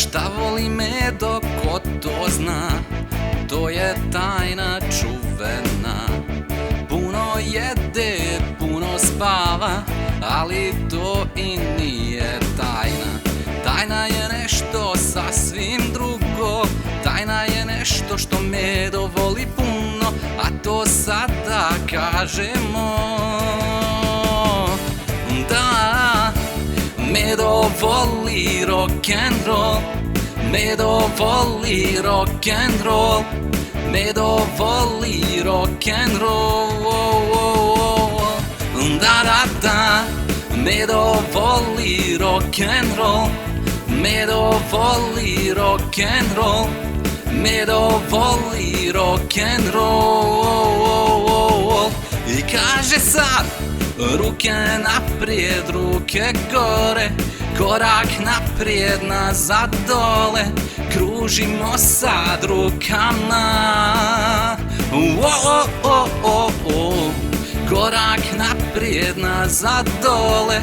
Šta voli medo, ko to zna, to je tajna čuvena. Puno jede, puno spava, ali to i nije tajna. Tajna je nešto sasvim drugo, tajna je nešto što medo voli puno, a to sada kažemo. Da, medo voli rock'n'roll, medo voli rock'n'roll, medo voli rock'n'roll. Da, da, da, medo voli rock'n'roll, medo voli rock'n'roll, medo voli rock'n'roll. I kaže sad, ruke naprijed, ruke gore, korak naprijed, nazad dole, kružimo sad rukama. Korak naprijed, nazad dole,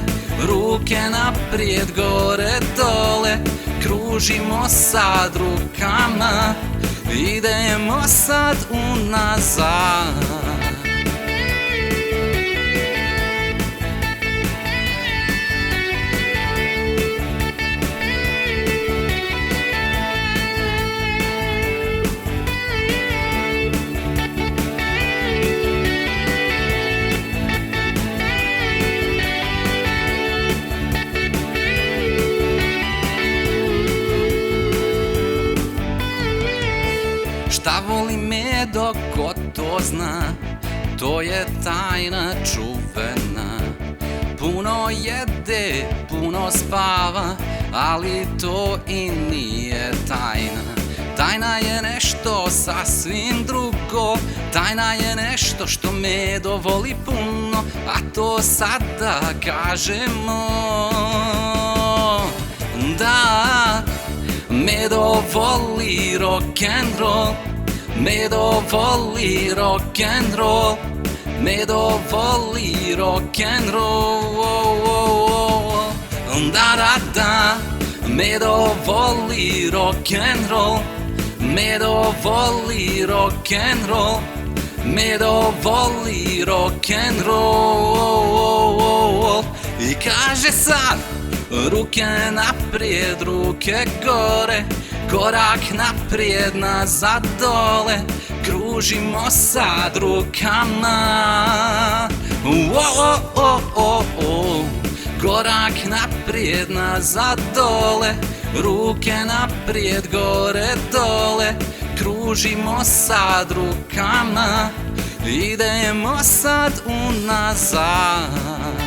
ruke naprijed, gore dole, kružimo sad rukama, idemo sad unazad. Šta voli medo, ko to zna, to je tajna čuvena. Puno jede, puno spava, ali to i nije tajna. Tajna je nešto sasvim drugo, tajna je nešto što medo voli puno, a to sada kažemo. Da, medo voli rock'n'roll, medo voli rock'n'roll, medo voli rock'n'roll. Da, da, da, medo voli rock'n'roll, medo voli rock'n'roll, medo voli rock'n'roll. I kaže sad, ruke naprijed, ruke gore, korak naprijed, nazad dole, kružimo sad rukama. Korak naprijed, nazad dole, ruke naprijed, gore dole, kružimo sad rukama, idemo sad unazad.